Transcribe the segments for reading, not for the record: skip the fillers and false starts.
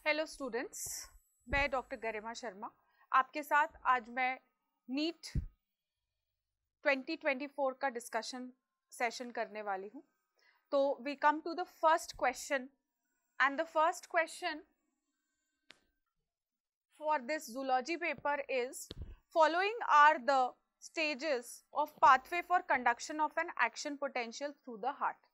Hello students, मैं doctor गरिमा शर्मा आपके साथ आज मैं नीट 2024 का डिस्कशन सेशन करने वाली हूँ। तो we come to the first question and the first question for this zoology paper is following are the stages of pathway for conduction of an action potential through the heart।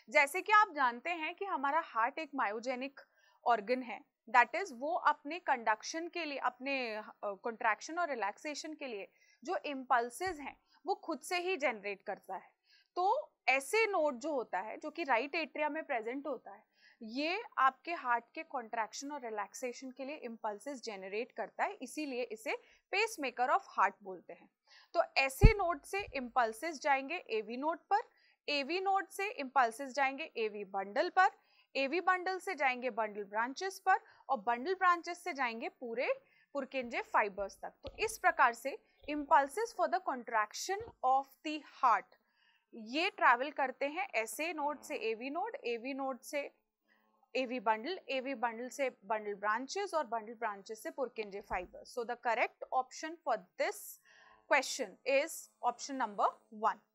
जैसे कि आप जानते हैं कि हमारा हार्ट एक myogenic organ है, that is वो अपने कंडक्शन के लिए, अपने कंट्रैक्शन और रिलैक्सेशन के लिए जो इम्पल्सेस हैं वो खुद से ही जनरेट करता है। तो ऐसे नोड जो होता है जो कि राइट एट्रिया में प्रेजेंट होता है, ये आपके हार्ट के कॉन्ट्रैक्शन और रिलैक्सेशन के लिए इम्पल्सेस जनरेट करता है, इसीलिए इसे पेसमेकर ऑफ हार्ट बोलते हैं। तो ऐसे नोड से इम्पल्सेस जाएंगे एवी नोड पर, एवी नोड से इम्पल्सेस जाएंगे एवी बंडल पर, एवी बंडल से जाएंगे बंडल ब्रांचेस पर और बंडल ब्रांचेस से जाएंगे पूरे पुरकेंजे फाइबर्स तक। तो इस प्रकार से impulses for the contraction of the heart ये ट्रैवल करते हैं ऐसे नोड से एवी नोड, एवी नोड से एवी बंडल से बंडल ब्रांचेस और बंडल ब्रांचेस से Purkinje fibres. So the correct option for this question is option number 1।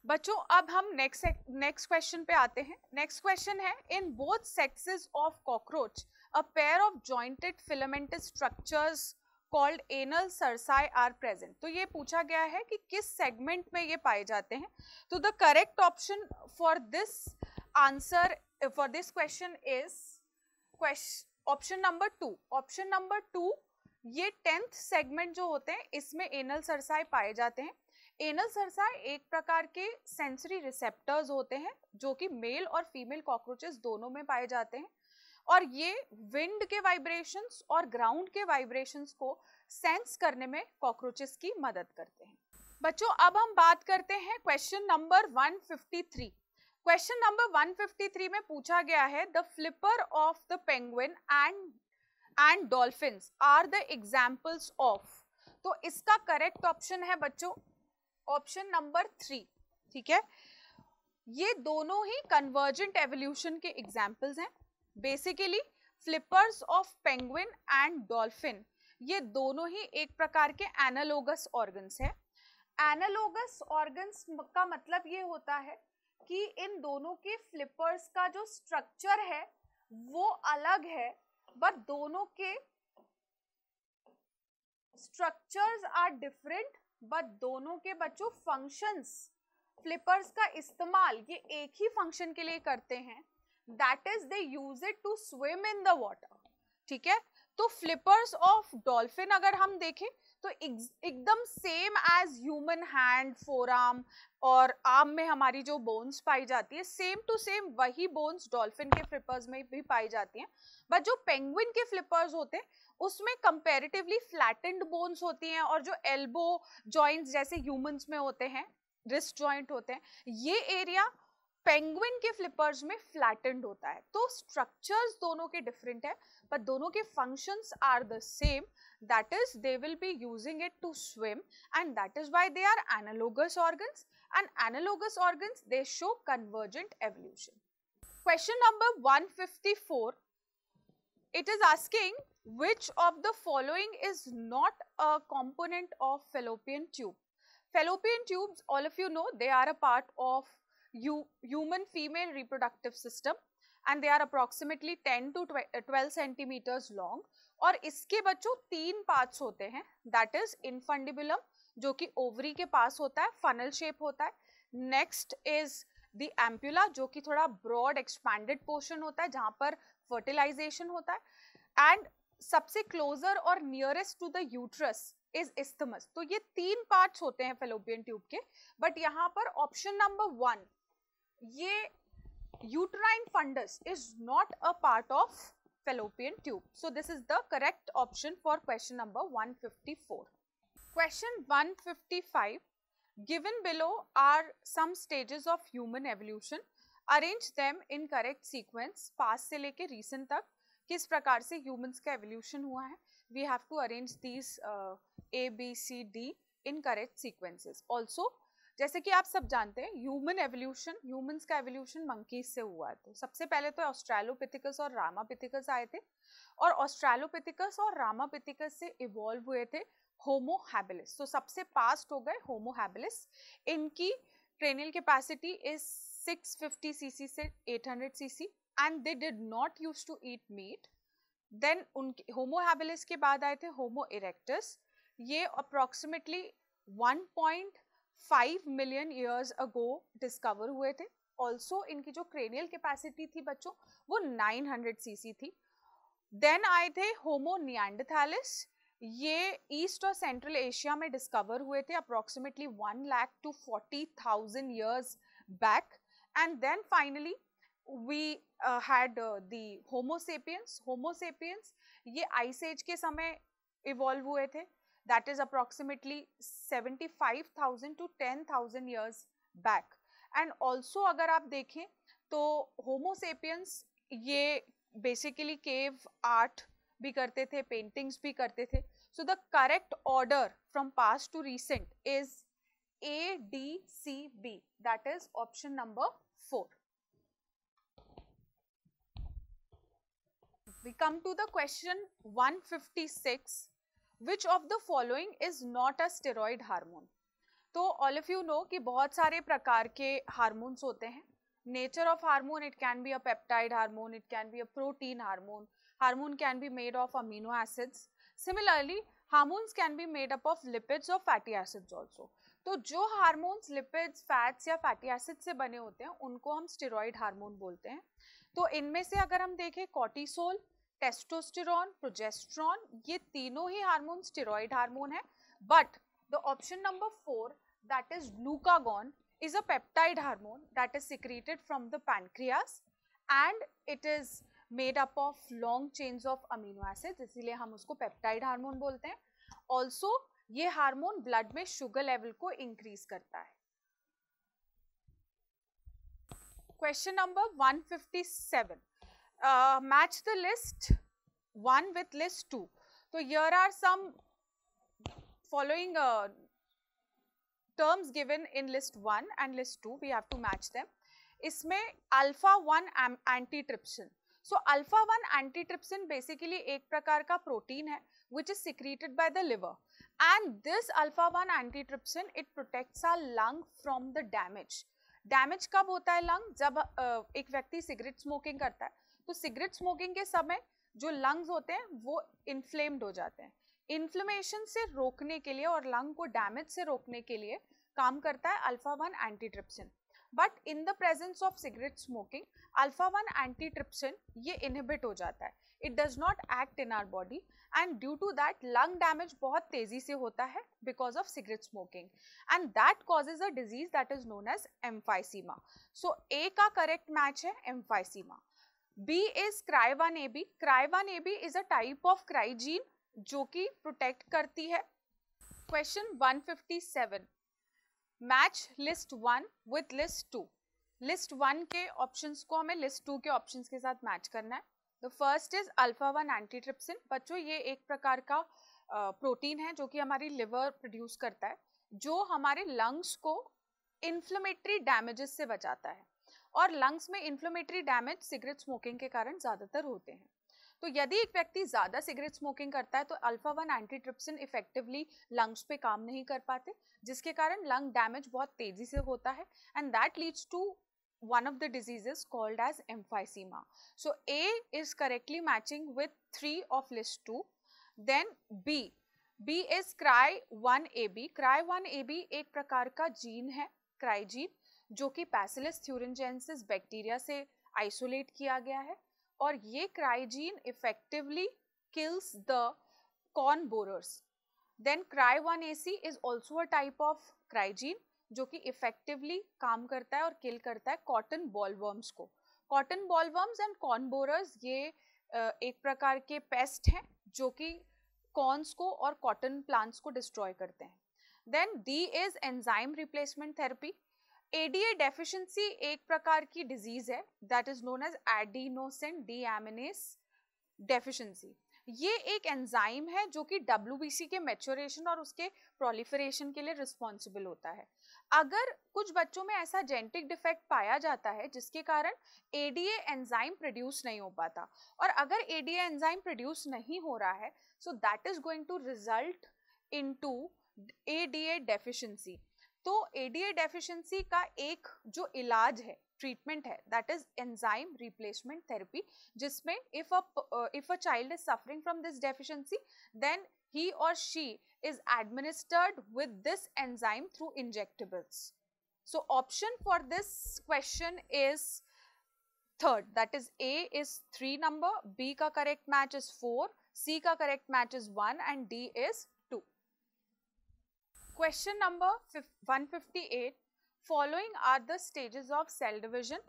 बच्चों अब हम नेक्स्ट क्वेश्चन पे आते हैं। नेक्स्ट क्वेश्चन है, in both sexes of cockroach a pair of jointed filamentous structures called anal cerci are present. तो ये पूछा गया है कि किस सेगमेंट में ये पाए जाते हैं। तो the correct option for this answer for this question is option number 2। Option number 2, ये 10th सेगमेंट जो होते हैं इसमें एनल सर्साई पाए जाते हैं। एनल सर्साई एक प्रकार के सेंसरी रिसेप्टर्स होते हैं जो कि मेल और फीमेल कॉकरोचेस दोनों में पाए जाते हैं और ये विंड के वाइब्रेशंस और ग्राउंड के वाइब्रेशंस को सेंस करने में कॉकरोचेस की मदद करते हैं। बच्चों अब हम बात करते हैं क्वेश्चन नंबर 153। क्वेश्चन नंबर 153 में पूछा गया है, the flipper of the penguin and dolphins are the examples of. तो इसका करेक्ट ऑप्शन है बच्चों ऑप्शन नंबर 3। ठीक है, ये दोनों ही कन्वर्जेंट एवोल्यूशन के एग्जाम्पल्स हैं। Basically flippers of penguin and dolphin ये दोनों ही एक प्रकार के एनालोगस ऑर्गन्स हैं। एनालोगस ऑर्गन्स का मतलब ये होता है कि इन दोनों के फ्लिपर्स का जो स्ट्रक्चर है वो अलग है, बट दोनों के स्ट्रक्चर्स आर डिफरेंट, बट दोनों के बच्चों फंक्शंस, फ्लिपर्स का इस्तेमाल ये एक ही फंक्शन के लिए करते हैं, that is they use it to swim in the water. ठीक है, तो फ्लिपर्स ऑफ डॉल्फिन अगर हम देखें तो एकदम same as human hand, forearm और आर्म में हमारी जो बोन्स पाई जाती है, सेम टू सेम वही बोन्स डॉल्फिन के फ्लिपर्स में भी पाई जाती हैं। बट जो पेंगुइन के फ्लिपर्स होते हैं उसमें कंपैरेटिवली फ्लैटेंड बोन्स होती हैं और जो एल्बो जॉइंट्स जैसे ह्यूमंस में होते हैं, रिस्ट जॉइंट होते हैं, ये एरिया पेंगुइन के फ्लिपर्स में फ्लैटेंड होता है। तो स्ट्रक्चर्स दोनों के डिफरेंट है पर दोनों के functions are the same, that is they will be using it to swim and that is why they are analogous organs and analogous organs they show convergent evolution. Question number 154, it is asking which of the following is not a component of fallopian tube. Fallopian tubes, all of you know, they are a part of human female reproductive system and they are approximately 10 to 12 centimeters long और इसके बच्चों 3 parts होते हैं, that is infundibulum जो कि ovary के पास होता है, फनल शेप होता है। नेक्स्ट इज द एम्पुला जो कि थोड़ा ब्रॉड एक्सपैंडेड पोर्शन होता है जहां पर फर्टिलाइजेशन होता है एंड सबसे क्लोजर और nearest to the uterus is isthmus. तो ये 3 पार्ट्स होते हैं फेलोपियन ट्यूब के, बट यहाँ पर ऑप्शन नंबर 1 ये uterine fundus is not a part of fallopian tube. So this is the correct option for question number 154। Question 155, given below are some stages of human evolution, arrange them in correct sequence। Past से लेके recent तक किस प्रकार से humans का evolution हुआ है, we have to arrange these A, B, C, D in correct sequences। Also जैसे कि आप सब जानते हैं ह्यूमन एवोल्यूशन, ह्यूमंस का एवोल्यूशन मंकीज से हुआ है। तो सबसे पहले तो ऑस्ट्रेलोपिथेकस और रामापिथेकस आए थे और ऑस्ट्रेलोपिथेकस और रामापिथेकस से इवॉल्व हुए थे होमो हैबिलिस। तो सबसे पास्ट हो गए होमो हैबिलिस। इनकी क्रेनियल कैपेसिटी इज 650 सीसी से 800 cc and they did not use to eat meat. Then उनके होमो हैबिलिस के बाद आए थे होमो इरेक्टस। ये approximately 1.5 million years ago discover हुए थे। ऑल्सो इनकी जो क्रेनियल कैपेसिटी थी बच्चों वो 900 सीसी थी। देन आए थे होमो निएंडरथैलिस। ये ईस्ट और सेंट्रल एशिया में डिस्कवर हुए थे approximately 1 lakh to 40,000 years back. And then finally we had the homo sapiens. homo sapiens ये आइस एज के समय इवॉल्व हुए थे, that is approximately 75,000 to 10,000 years back. and also अगर आप देखें तो homo sapiens ये basically cave art भी करते थे, paintings भी करते थे. so the correct order from past to recent is A, D, C, B, that is option number 4. We come to the question 156. Which of the following is not a steroid hormone? तो all of you know कि बहुत सारे प्रकार के hormones होते हैं. Nature of hormone, it can be a peptide hormone, it can be a protein hormone. Hormone can be made of amino acids. Similarly, hormones can be made up of lipids or fatty acids also. तो जो hormones lipids, fats या fatty acid से बने होते हैं उनको हम steroid hormone बोलते हैं. तो इनमें से अगर हम देखें कॉर्टिसोल, टेस्टोस्टेरोन, प्रोजेस्टेरोन, ये तीनों ही हार्मोन स्टेरॉइड हार्मोन है. But the option number 4 that is glucagon is a peptide hormone that is secreted from the pancreas and it is made up of long chains of amino acids, इसीलिए हम उसको peptide hormone बोलते हैं. Also ये hormone blood में sugar level को increase करता है. Question number 157. Match the list 1 with list 2. तो here are some following terms given in list 1 and list 2. we have to match them. इसमें alpha 1 antitrypsin. So alpha 1 antitrypsin basically एक प्रकार का protein है which is secreted by the liver, and this alpha 1 antitrypsin it protects our lung from the damage. Damage कब होता है lung? जब एक व्यक्ति सिगरेट स्मोकिंग करता है तो सिगरेट स्मोकिंग के समय जो लंग्स होते हैं वो इन्फ्लेम्ड हो जाते हैं. इन्फ्लेमेशन से रोकने के लिए और लंग को डैमेज से रोकने के लिए काम करता है alpha 1 antitrypsin. But in the presence of cigarette smoking alpha 1 antitrypsin ये इनहिबिट हो जाता है. It does not act in our body and due to that lung damage बहुत तेजी से होता है because of cigarette smoking and that causes a disease that is known as emphysema. So A का करेक्ट मैच है emphysema. B is क्राई1AB. क्राई1AB is a type of क्राइजीन जो कि प्रोटेक्ट करती है. Question 157. Match list 1 with list 2. List 1 के options को हमें लिस्ट 2 के ऑप्शंस के साथ मैच करना है. The first is alpha 1 antitrypsin. बच्चों ये एक प्रकार का प्रोटीन है जो कि हमारी लिवर प्रोड्यूस करता है जो हमारे लंग्स को इन्फ्लेमेटरी डैमेजेस से बचाता है. और लंग्स में इन्फ्लेमेटरी डैमेज सिगरेट स्मोकिंग के कारण ज़्यादातर होते हैं. तो यदि एक व्यक्ति ज़्यादा सिगरेट स्मोकिंग करता है तो अल्फा 1 एंटीट्रिप्सिन इफेक्टिवली लंग्स पे काम नहीं कर पाते जिसके कारण लंग डैमेज बहुत तेजी से होता है and that leads to one of the diseases called as emphysema. So A is correctly matching with 3 of list 2. Then B is cry1AB. cry1AB एक प्रकार का जीन है क्राइजीन जो कि Bacillus thuringiensis बैक्टीरिया से आइसोलेट किया गया है और ये क्राइजीन effectively kills the corn borers. Then cry1AC is also a type of क्राइजीन जो कि इफेक्टिवली काम करता है और किल करता है कॉटन बॉलवर्म्स को. Cotton bollworms and corn borers ये एक प्रकार के पेस्ट हैं जो कि कॉर्न्स को और कॉटन प्लांट्स को डिस्ट्रॉय करते हैं. Then D is enzyme replacement therapy. ADA deficiency एक प्रकार की डिजीज है that is known as adenosine deaminase deficiency. ये एक एंजाइम है जो कि WBC के मैच्योरेशन और उसके प्रोलिफरेशन के लिए रिस्पॉन्सिबल होता है. अगर कुछ बच्चों में ऐसा जेनेटिक डिफेक्ट पाया जाता है जिसके कारण एडीए एंजाइम प्रोड्यूस नहीं हो पाता, और अगर एडीए एंजाइम प्रोड्यूस नहीं हो रहा है, so that is going to result into ADA deficiency. तो एडीए डेफिशिएंसी का एक जो इलाज है, ट्रीटमेंट है, that is enzyme replacement therapy, जिसमें if a child is suffering from this deficiency, then he or she is administered with this enzyme through injectables. So option for this question is third, that is A is 3 number, B ka correct match is 4, C ka correct match is 1 and D is 2. Question number 158. Following are the stages of cell division: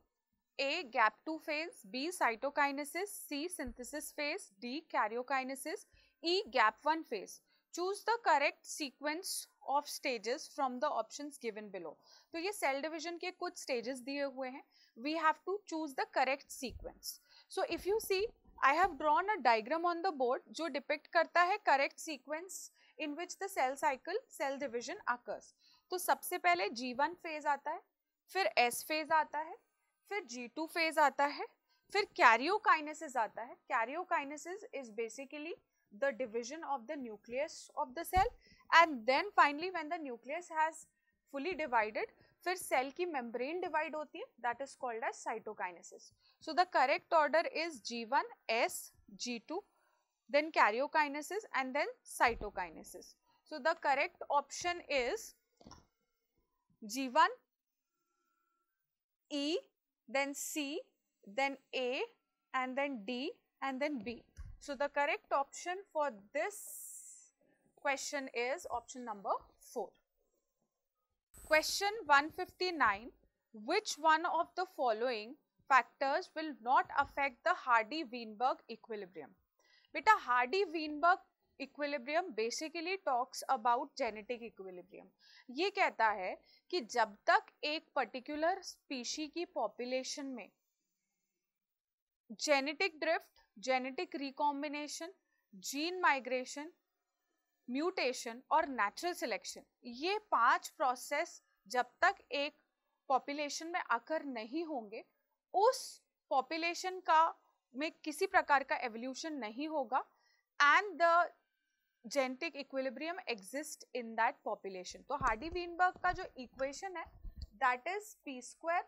A. gap2 phase, B. cytokinesis, C. synthesis phase, D. karyokinesis, E. gap1 phase. Choose the correct sequence of stages from the options given below. तो ये cell division के कुछ stages दिए हुए हैं. We have to choose the correct sequence. So if you see, I have drawn a diagram on the board जो depict करता है correct sequence in which the cell cycle, cell division occurs. तो सबसे पहले G1 phase आता है, फिर S phase आता है, फिर G2 phase आता है, फिर karyokinesis आता है. Karyokinesis is basically the division of the nucleus of the cell, and then finally when the nucleus has fully divided, फिर cell की membrane divide होती है, that is called as cytokinesis. So the correct order is G1, S, G2, then karyokinesis and then cytokinesis. So the correct option is G1, E, then C, then A, and then D, and then B. So the correct option for this question is option number 4. Question 159. Which one of the following factors will not affect the Hardy-Weinberg equilibrium? Beta, Hardy-Weinberg equilibrium basically talks about genetic equilibrium. ये कहता है कि जब तक एक particular species की population में genetic drift, genetic recombination, gene migration, mutation और नेचुरल सिलेक्शन, ये 5 प्रोसेस जब तक एक पॉपुलेशन में अकर नहीं होंगे, उस पॉपुलेशन का में किसी प्रकार का एवोल्यूशन नहीं होगा and the genetic equilibrium exist in that population. तो हार्डी-वीनबर्ग का जो इक्वेशन है, that is p²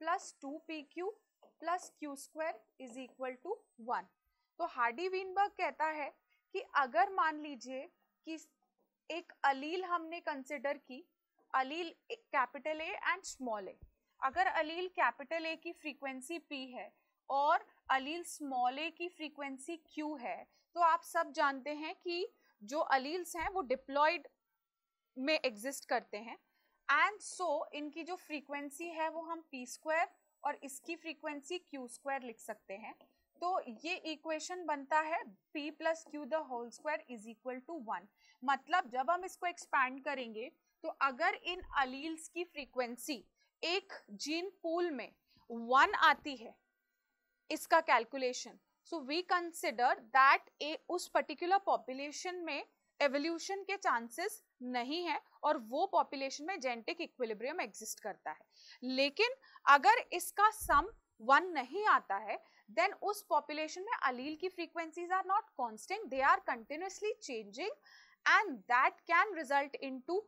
plus 2pq plus q square is equal to 1. तो हार्डी-वीनबर्ग कहता है कि अगर मान लीजिए कि एक अलील हमने कंसिडर की, अलील कैपिटल ए एंड स्मॉल ए, अगर अलील कैपिटल ए की फ्रीक्वेंसी p है और अलील स्मॉल ए की फ्रीक्वेंसी q है, तो आप सब जानते हैं कि जो अलील्स हैं वो डिप्लॉयड में एग्जिस्ट करते हैं, एंड सो इनकी जो फ्रीक्वेंसी है वो हम p² और इसकी फ्रीक्वेंसी q² लिख सकते हैं. तो ये इक्वेशन बनता है p plus q the whole square is equal to 1. मतलब जब हम इसको एक्सपैंड करेंगे तो अगर इन अलील्स की फ्रीक्वेंसी एक जीन पूल में 1 आती है, इसका calculation, so we consider that उस पर्टिकुलर पॉपुलेशन में एवोल्यूशन के चांसेस नहीं है और वो पॉपुलेशन में जेनेटिक इक्विलिब्रियम एग्जिस्ट करता है. लेकिन अगर इसका सम 1 नहीं आता है, then उस population में allele की frequencies are not constant, they are continuously changing and that can result into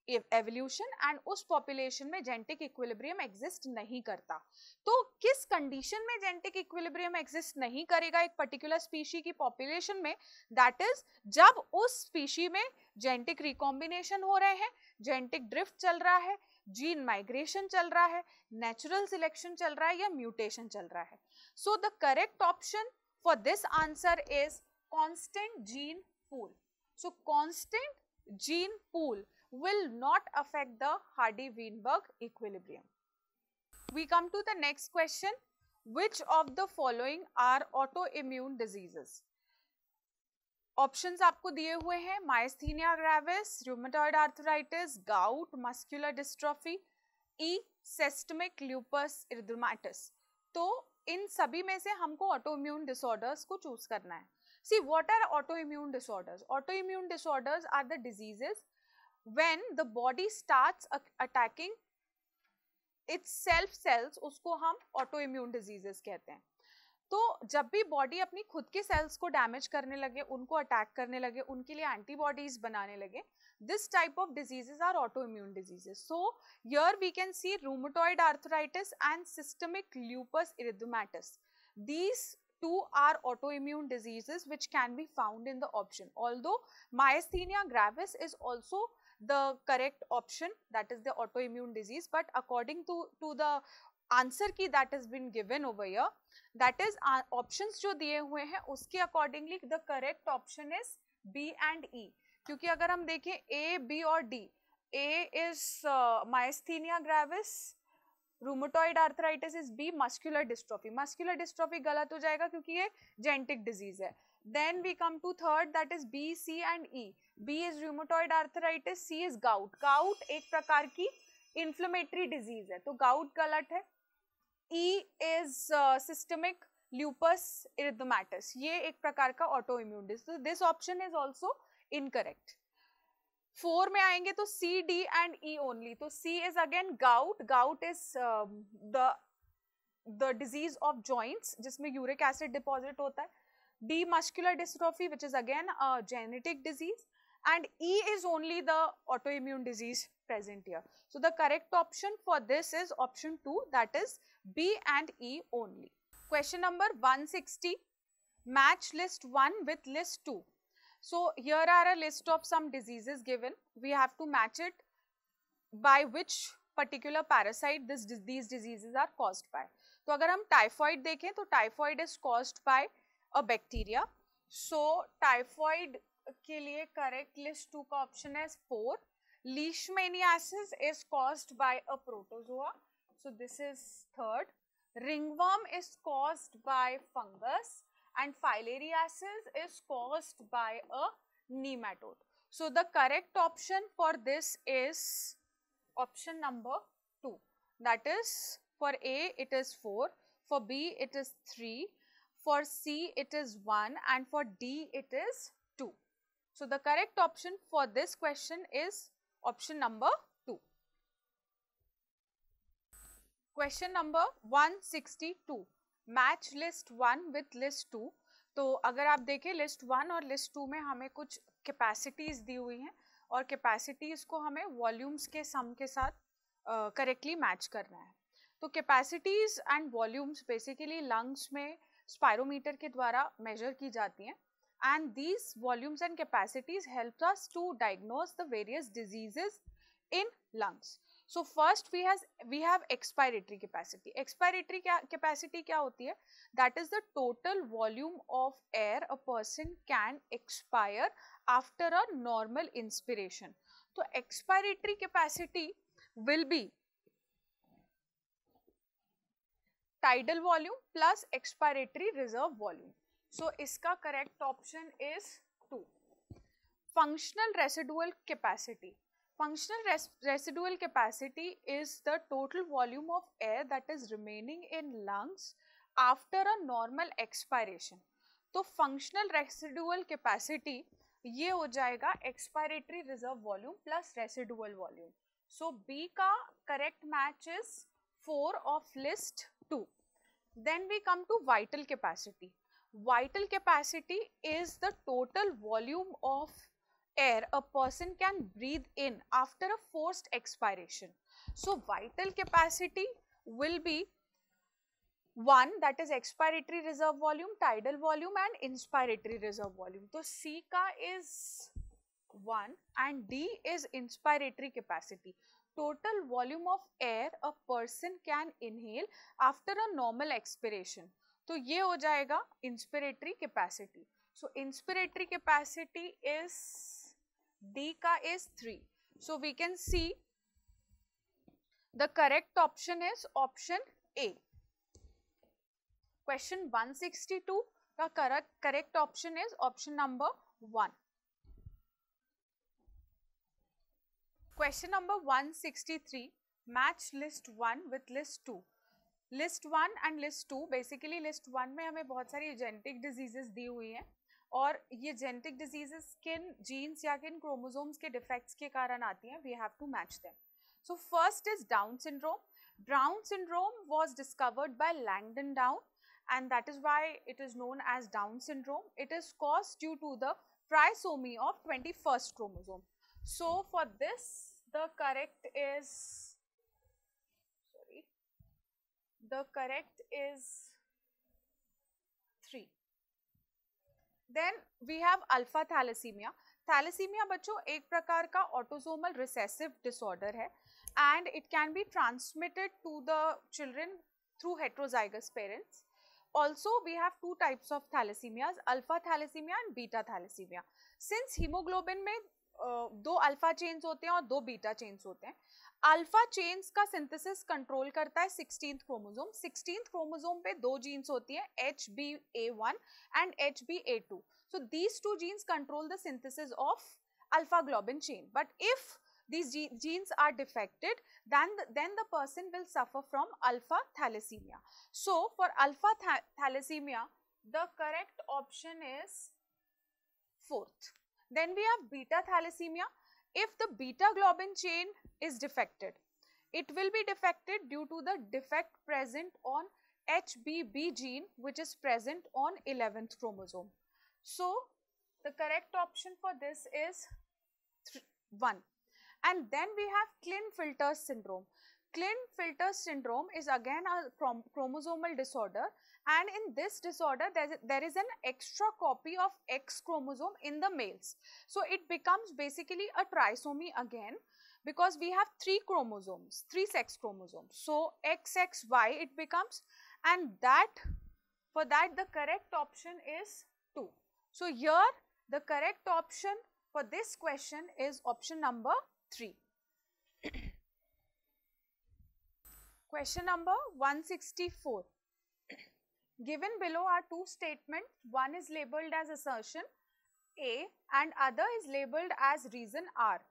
evolution and उस population में genetic equilibrium exist नहीं करता. तो किस condition में genetic equilibrium exist नहीं करेगा एक particular species की population में? That is जब उस species में genetic recombination हो रहे हैं, genetic drift चल रहा है, जीन माइग्रेशन चल रहा है, नेचुरल सिलेक्शन चल रहा है या म्यूटेशन चल रहा है. सो the correct option for this answer is constant gene pool. So constant gene pool will not affect the Hardy-Weinberg equilibrium. We come to the next question. Which of the following are autoimmune diseases? Options आपको दिए हुए हैं: myasthenia gravis, rheumatoid arthritis, gout, muscular dystrophy, E systemic lupus erythematosus. तो इन सभी में से हमको ऑटोइम्यून डिसऑर्डर्स को चूज करना है. See what are autoimmune disorders? Autoimmune disorders are the diseases when the body starts attacking its self cells, उसको हम autoimmune diseases कहते हैं. तो जब भी बॉडी अपनी खुद के सेल्स को डैमेज करने लगे, उनको अटैक करने लगे, उनके लिए एंटीबॉडीज बनाने लगे, this type of diseases are autoimmune diseases. So here we can see rheumatoid arthritis and systemic lupus erythematosus. These two are autoimmune diseases which can be found in the option. Although myasthenia gravis is also the correct option, that is the autoimmune disease, but according to the answer key that has been given over here, that is options जो दिए हुए हैं उसके accordingly the correct option is B and E. क्योंकि अगर हम देखें A, B और D, A is myasthenia gravis, rheumatoid arthritis is B, muscular dystrophy. Muscular dystrophy गलत हो जाएगा क्योंकि ये जेनेटिक डिजीज है. Then we come to third, that is B, C and E. B is rheumatoid arthritis, C is gout. Gout एक प्रकार की inflammatory disease है, तो गाउट गलत है. ई इज सिस्टमिक ल्यूपस इरिथमेटस, ये एक प्रकार का auto immune disease. This option is also incorrect. 4 में आएंगे तो C, D and E only. तो C is again gout. Gout is the disease of joints जिसमें uric acid deposit होता है. D muscular dystrophy which is again a genetic disease, and E is only the autoimmune disease present here. So the correct option for this is option 2, that is B and E only. Question number 160. Match list 1 with list 2. So here are a list of some diseases given. We have to match it by which particular parasite these diseases are caused by. तो अगर हम typhoid देखें तो typhoid is caused by a bacteria. So typhoid के लिए correct list 2 का option is 4. Leishmaniasis is caused by a protozoa. So this is 3rd. Ringworm is caused by fungus. And filariasis is caused by a nematode. So the correct option for this is option number 2. That is, for A it is 4, for B it is 3, for C it is 1, and for D it is 2. So the correct option for this question is option number 2. Question number 162. Match list 1 with list 2. तो अगर आप देखें list 1 और list 2 में हमें कुछ capacities दी हुई हैं और कैपेसिटीज को हमें वॉल्यूम्स के सम के साथ करेक्टली मैच करना है. तो capacities and volumes basically lungs में स्पायरोमीटर के द्वारा मेजर की जाती हैं, and these volumes and capacities help us to diagnose the various diseases in lungs. So first we have expiratory capacity. Expiratory capacity क्या होती है? That is the total volume of air a person can expire after a normal inspiration. तो expiratory capacity will be tidal volume plus expiratory reserve volume. So इसका correct option is 2. Functional residual capacity. Functional residual capacity is the total volume of air that is remaining in lungs after a normal expiration. तो functional residual capacity ये हो जाएगा expiratory reserve volume plus residual volume. So B का correct match is 4 of list 2. Then we come to vital capacity. Vital capacity is the total volume of air a person can breathe in after a forced expiration. So vital capacity will be 1, that is expiratory reserve volume, tidal volume and inspiratory reserve volume. So C ka is 1 and D is inspiratory capacity. Total volume of air a person can inhale after a normal expiration. तो ये हो जाएगा inspiratory capacity. So inspiratory capacity is D का is 3. So we can see the correct option is option A. Question 162 का correct option is option number 1. Question number 163. Match list 1 with list 2. List 1 and list 2, basically list 1 में हमें बहुत सारी genetic diseases दी हुई हैं और ये जेनेटिक डिजीजेस किन जीन्स या किन क्रोमोसोम्स के डिफेक्ट्स के कारण आती हैं, we have to match them. So first is down syndrome. Brown syndrome was discovered by Langdon Down, and that is why it is known as Down syndrome. It is caused due to the trisomy of 21st chromosome. So for this, the correct is, the correct is 3. Then we have alpha thalassemia. Thalassemia बच्चों एक प्रकार का autosomal recessive disorder है, and it can be transmitted to the children through heterozygous parents. Also, we have two types of thalassemias, alpha thalassemia and beta thalassemia. Since hemoglobin में दो alpha chains होते हैं और दो बीटा चेन्स होते हैं, alpha chains का synthesis control करता है 16th क्रोमोसोम. 16th क्रोमोसोम पे दो जीन्स होती हैं, HBA1 and HBA2. So these two genes control the synthesis of alpha globin chain. But if these genes are defected, then the person will suffer from alpha thalassemia. So for alpha thalassemia, the correct option is 4th. Then we have beta thalassemia. If the beta globin chain is defected, it will be defected due to the defect present on HBB gene, which is present on 11th chromosome. So the correct option for this is 1. And then we have Klinefelter syndrome. Klinefelter syndrome is again a chromosomal disorder, and in this disorder there is an extra copy of X chromosome in the males. So it becomes basically a trisomy again, because we have 3 chromosomes, 3 sex chromosomes. So XXY it becomes, and for that the correct option is 2. So here the correct option for this question is option number 3. Question number 164. Given below are two statements. One is labeled as assertion A and other is labeled as reason R.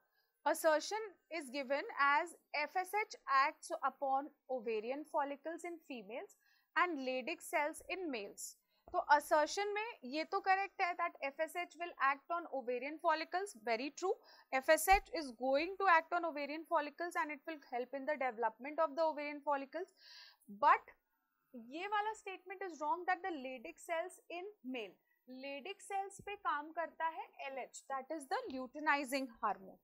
Assertion is given as FSH acts upon ovarian follicles in females and Leydig cells in males. तो assertion में ये तो correct है that FSH will act on ovarian follicles. Very true. FSH is going to act on ovarian follicles and it will help in the development of the ovarian follicles. But ये वाला statement is wrong that the Leydig cells in male. Leydig cells पे काम करता है LH, that is the luteinizing hormone.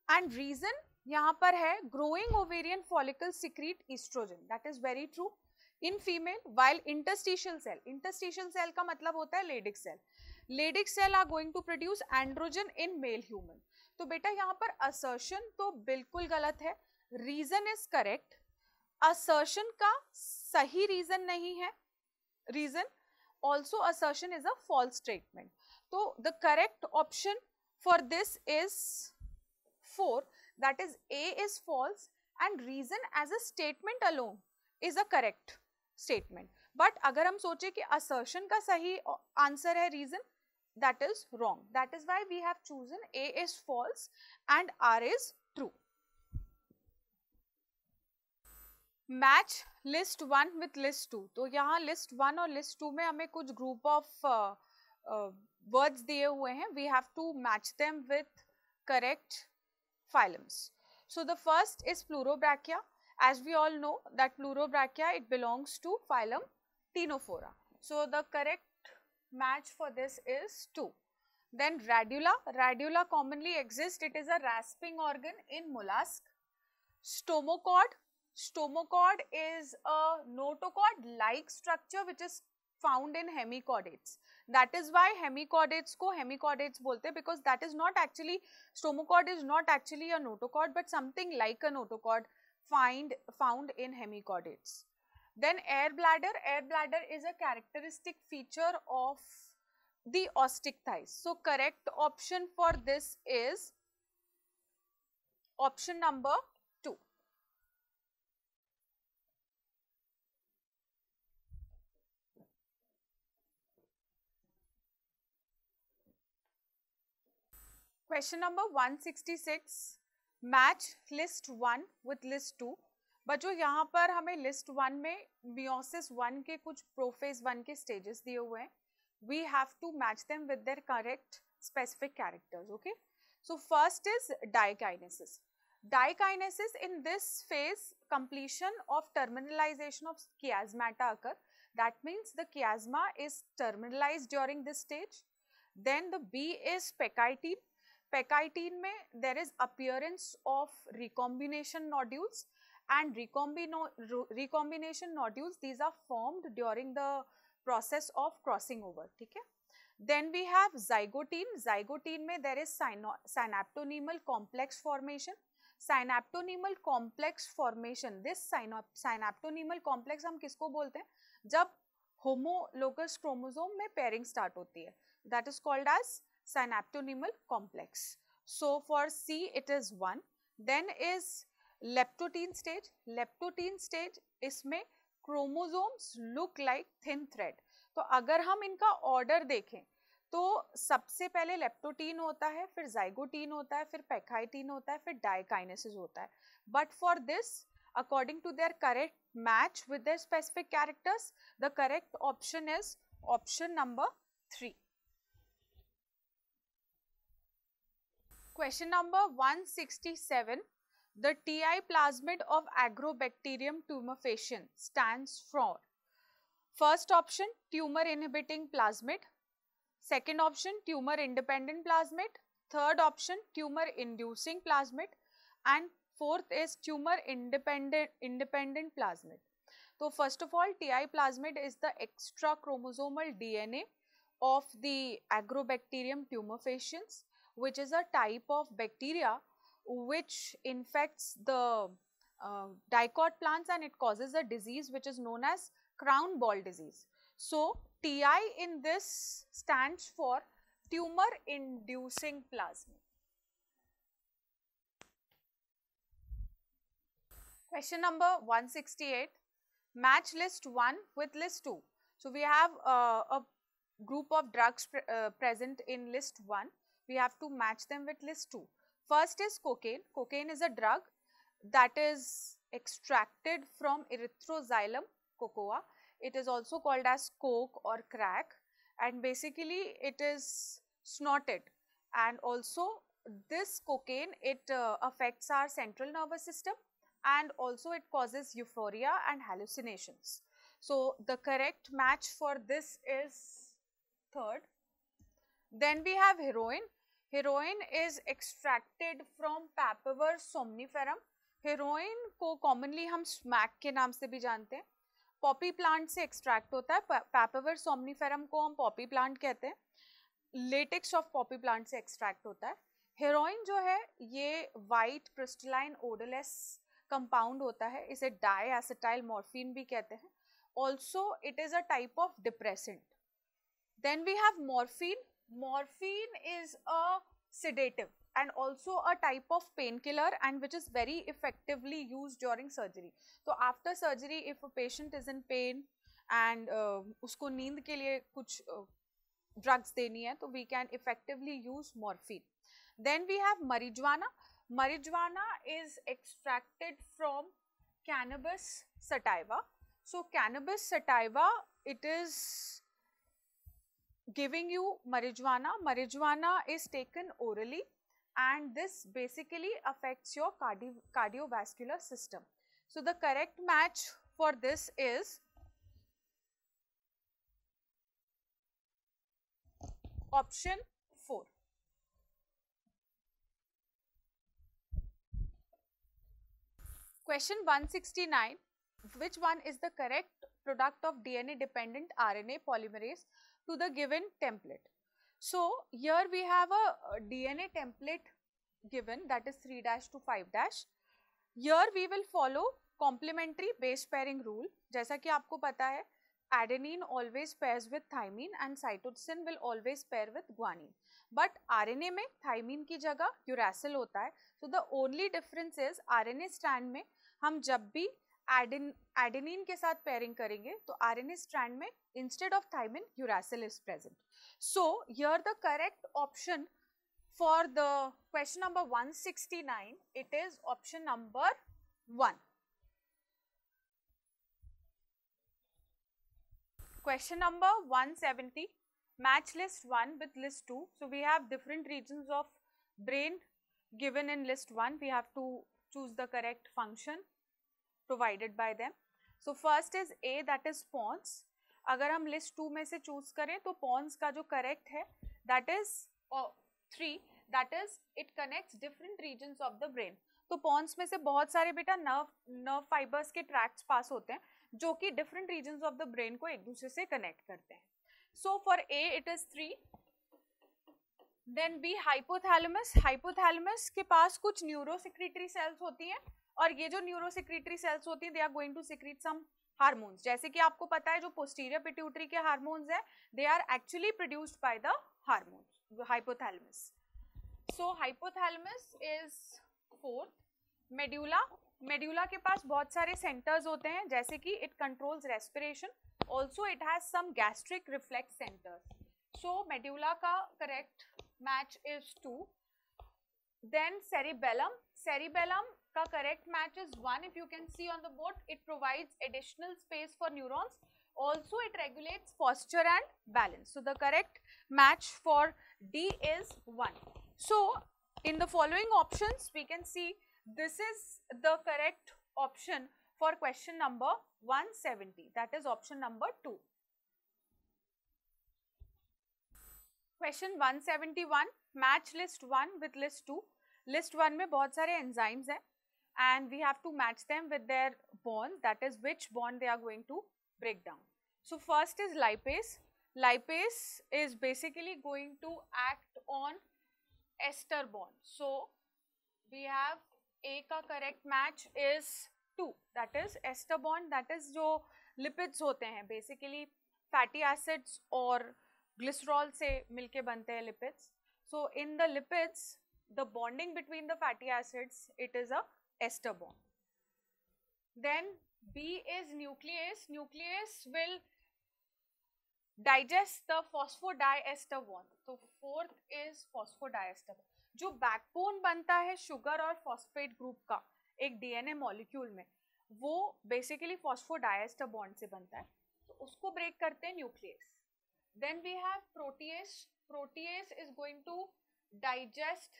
And reason यहाँ पर है growing ovarian follicles secrete estrogen. That is very true. In female, while interstitial cell का मतलब होता है Leydig cell. Leydig cell are going to produce androgen in male human. तो बेटा यहाँ पर assertion तो बिल्कुल गलत है. Reason is correct. Assertion का सही reason नहीं है. Reason also assertion is a false statement. So the correct option for this is 4. That is A is false and reason as a statement alone is a correct statement. But अगर हम सोचे कि assertion का सही answer है reason, that is wrong. That is why we have chosen A is false and R is true. Match list 1 with list 2. तो यहाँ list 1 और list 2 में हमें कुछ group of words दिए हुए हैं. We have to match them with correct phylums. So the first is Pleurobrachia. As we all know that Pleurobrachia, it belongs to phylum Ctenophora. So the correct match for this is 2. Then Radula. Radula commonly exists. It is a rasping organ in mollusk. Stomachord. Stomachord is a notochord-like structure which is found in hemichordates. That is why hemichordates को hemichordates बोलते हैं, because that is not actually, stomachord is not actually a notochord but something like a notochord found in hemichordates. Then air bladder. Air bladder is a characteristic feature of the ostick thighs. So correct option for this is option number 2. Question number 166. Match list 1 with list 2. बच्चों यहाँ पर हमें list 1 में meiosis 1 के कुछ prophase 1 के stages दिए हुए हैं. we have to match them with their correct specific characters. Okay, so first is dikinesis. Dikinesis, in this phase, completion of terminalization of chiasmata occur. That means the chiasma is terminalized during this stage. Then the B is pecitine. Pecitine mein there is appearance of recombination nodules, and recombination nodules, these are formed during the process of crossing over. ठीक है. Then we have zygotine. Zygotine mein there is synaptonemal complex formation. Synaptonemal complex formation, this synaptonemal complex हम किसको बोलते हैं? जब homologous chromosome में pairing start होती है, that is called as synaptonemal complex. So for C it is 1. Then is leptotene stage. Leptotene stage, इसमें chromosomes look like thin thread. तो अगर हम इनका order देखें तो सबसे पहले लेप्टोटीन होता है, फिर जाइगोटीन होता है, फिर पेकाइटीन होता है, फिर डाइकाइनेसिस होता है. But for this, according to their correct match with their specific characters, the correct option is option number 3. Question number 167. The TI plasmid of Agrobacterium tumefaciens stands for first option tumor inhibiting plasmid, second option tumor independent plasmid, third option tumor inducing plasmid, and fourth is tumor independent plasmid. So first of all, TI plasmid is the extra chromosomal DNA of the Agrobacterium tumefaciens, which is a type of bacteria which infects the dicot plants, and it causes a disease which is known as crown ball disease. So TI in this stands for tumor inducing plasmid. Question number 168. Match list 1 with list 2. So we have a group of drugs present in list 1. We have to match them with list 2. First is cocaine. Cocaine is a drug that is extracted from Erythroxylum cocoa. It is also called as coke or crack, and basically it is snorted. And also this cocaine, it affects our central nervous system, and also it causes euphoria and hallucinations. So the correct match for this is third. Then we have heroin. Heroin is extracted from Papaver somniferum. Heroin को commonly हम smack के नाम से भी जानते हैं. Poppy plant से extract होता है. पैपावर सोमनीफेरम को हम पॉपी प्लांट कहते हैं. लेटेक्स ऑफ पॉपी प्लांट से एक्सट्रैक्ट होता है. हेरोइन जो है ये वाइट क्रिस्टलाइन ओडोलेस कंपाउंड होता है. इसे डाईएसिटाइल मॉर्फिन भी कहते हैं. Also it is a type of depressant. Then we have morphine. Morphine is a sedative and also a type of painkiller, and which is very effectively used during surgery. So after surgery, if a patient is in pain and उसको नींद के लिए कुछ drugs देनी है, तो we can effectively use morphine. Then we have marijuana. Marijuana is extracted from cannabis sativa. So cannabis sativa, it is giving you marijuana. Marijuana is taken orally, and this basically affects your cardiovascular system. So the correct match for this is option 4. Question 169. Which one is the correct product of DNA dependent RNA polymerase to the given template? So here we have a DNA template given, that is 3' to 5'. Here we will follow complementary base pairing rule. जैसा कि आपको पता है, adenine always pairs with thymine and cytosine will always pair with guanine. But RNA में thymine की जगह uracil होता है. So the only difference is RNA strand में हम जब भी एडेनिन के साथ पेयरिंग करेंगे तो आरएनए स्ट्रैंड में instead of thymine uracil is present. So here the correct option for the question number 169, it is option number 1. Question number 170. match list 1 with list 2. So we have different regions of brain given in list 1. We have to choose the correct function provided by them. So first is A, that is pons. अगर हम list 2 में से choose करें तो pons का जो correct है that is 3, that is it connects different regions of the brain. तो pons में से बहुत सारे बेटा nerve fibers के tracts पास होते हैं जो कि different regions of the brain को एक दूसरे से connect करते हैं. So for A it is 3. Then B, hypothalamus. Hypothalamus के पास कुछ न्यूरोसेक्रेटरी सेल्स होती हैं और ये जो न्यूरोसेक्रेटरी सेल्स होती हैं they are going to secrete some hormones. जैसे कि आपको पता है जो पोस्टीरियर पिट्यूटरी के हार्मोन्स है they are actually produced by the hormones hypothalamus. So hypothalamus is 4th. Medulla. Medulla के पास बहुत सारे सेंटर्स होते हैं जैसे कि it controls respiration. Also it has some gastric reflex centres. So medulla का correct match is 2. Then cerebellum. Cerebellum ka correct match is 1. If you can see on the board, it provides additional space for neurons. Also it regulates posture and balance. So the correct match for D is 1. So in the following options we can see this is the correct option for question number 170, that is option number 2. Question 171, match list 1 with list 2. List 1 में बहुत सारे enzymes हैं and we have to match them with their bond, that is which bond they are going to break down. So first is lipase. Lipase is basically going to act on ester bond. So we have A का correct match is 2, that is ester bond, that is जो lipids होते हैं basically fatty acids और glycerol से मिलके बनते हैं lipids. So in the lipids the bonding between the fatty acids it is a ester bond. Then B is nucleus. Nucleus will digest the phosphodiester bond. तो 4th is phosphodiester. जो backbone बनता है sugar और phosphate group का एक DNA molecule में वो basically phosphodiester bond से बनता है, तो उसको ब्रेक करते हैं nucleus. Then we have protease. Protease is going to digest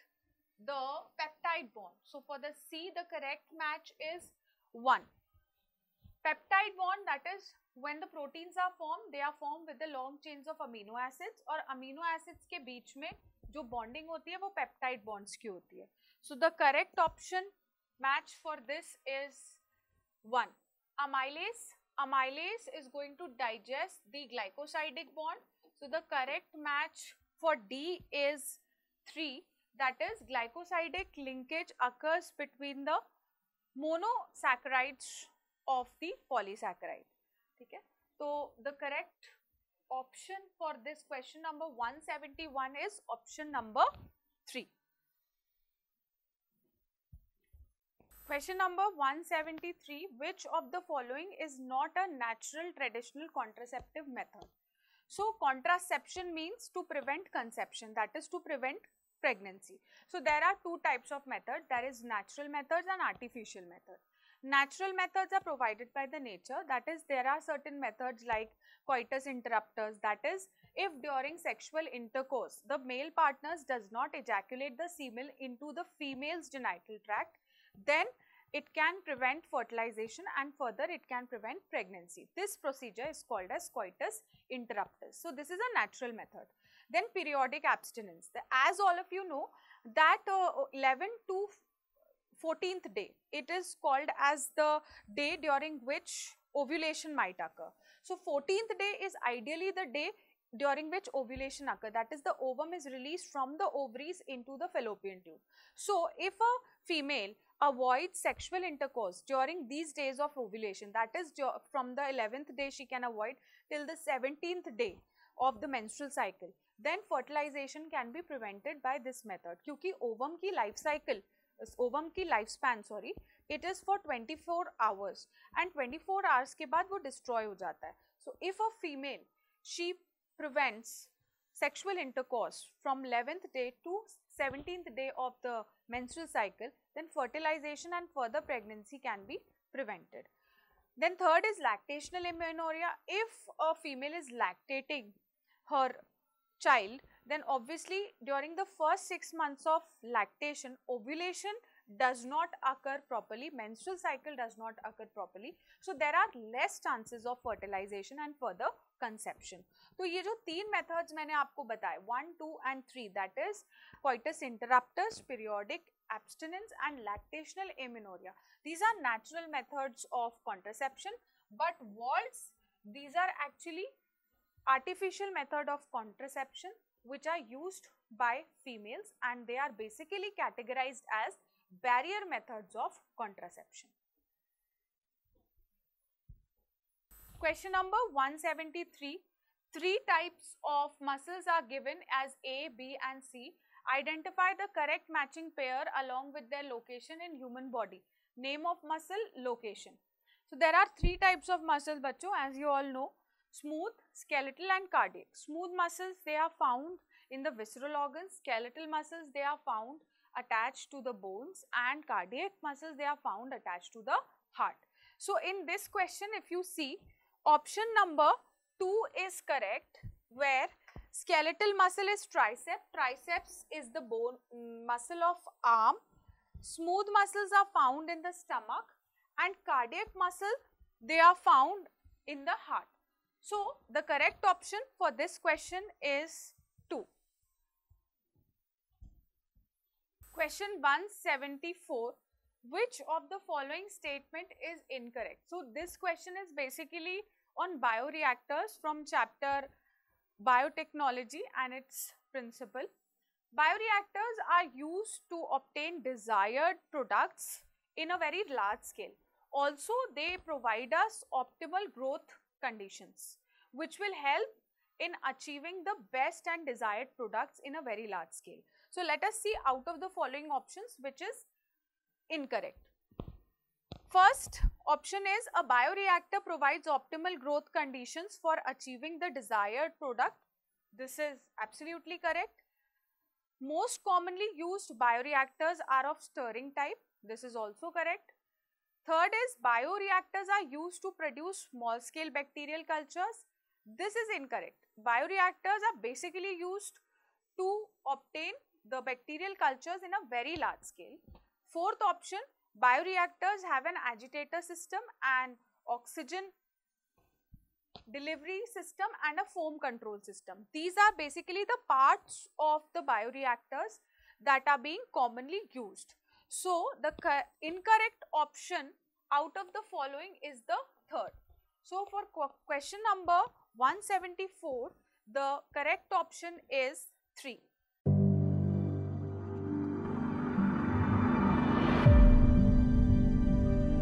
the peptide bond. So for the C, the correct match is 1. Peptide bond, that is when the proteins are formed, they are formed with the long chains of amino acids और amino acids के बीच में जो bonding होती है वो peptide bonds की होती है. So the correct option match for this is 1. Amylase. Amylase is going to digest the glycosidic bond. So the correct match for D is 3. That is glycosidic linkage occurs between the monosaccharides of the polysaccharide. ठीक है, तो the correct option for this question number 171 is option number 3. Question number 173, which of the following is not a natural traditional contraceptive method? So contraception means to prevent conception, that is to prevent pregnancy. So there are two types of methods, there is natural methods and artificial methods. Natural methods are provided by the nature, that is there are certain methods like coitus interruptus, that is if during sexual intercourse the male partners does not ejaculate the semen into the female's genital tract, then it can prevent fertilization and further it can prevent pregnancy. This procedure is called as coitus interruptus. So this is a natural method. Then periodic abstinence. As all of you know that 11th to 14th day, it is called as the day during which ovulation might occur. So 14th day is ideally the day during which ovulation occurs, that is the ovum is released from the ovaries into the fallopian tube. So if a female avoids sexual intercourse during these days of ovulation, that is from the 11th day she can avoid till the 17th day of the menstrual cycle, then fertilization can be prevented by this method. क्योंकि ovum की life cycle, ovum की lifespan sorry, it is for 24 hours and 24 hours के बाद वो destroy हो जाता है. So if a female she prevents sexual intercourse from 11th day to 17th day of the menstrual cycle, then fertilization and further pregnancy can be prevented. Then third is lactational amenorrhea. If a female is lactating her child, then obviously during the first 6 months of lactation, ovulation does not occur properly, menstrual cycle does not occur properly, so there are less chances of fertilization and further conception. तो ये जो 3 methods मैंने आपको बताए 1, 2 and 3, that is coitus interruptus, periodic abstinence and lactational amenorrhea. These are natural methods of contraception, but VALTs, these are actually artificial method of contraception which are used by females, and they are basically categorized as barrier methods of contraception. Question number 173. 3 types of muscles are given as A, B and C. Identify the correct matching pair along with their location in human body. Name of muscle, location. So there are 3 types of muscles, bachcho, as you all know. Smooth, skeletal and cardiac. Smooth muscles, they are found in the visceral organs. Skeletal muscles, they are found attached to the bones, and cardiac muscles, they are found attached to the heart. So in this question, if you see, option number 2 is correct, where skeletal muscle is tricep, triceps is the bone muscle of arm, smooth muscles are found in the stomach, and cardiac muscle, they are found in the heart. So the correct option for this question is 2. Question 174. Which of the following statement is incorrect? So this question is basically on bioreactors from chapter biotechnology and its principle. Bioreactors are used to obtain desired products in a very large scale. Also, they provide us optimal growth conditions, which will help in achieving the best and desired products in a very large scale. So let us see out of the following options which is incorrect. First option is a bioreactor provides optimal growth conditions for achieving the desired product. This is absolutely correct. Most commonly used bioreactors are of stirring type. This is also correct. Third is bioreactors are used to produce small scale bacterial cultures. This is incorrect. Bioreactors are basically used to obtain the bacterial cultures in a very large scale. Fourth option, bioreactors have an agitator system, and oxygen delivery system and a foam control system. These are basically the parts of the bioreactors that are being commonly used. So the incorrect option out of the following is the third. So for question number 174, the correct option is 3.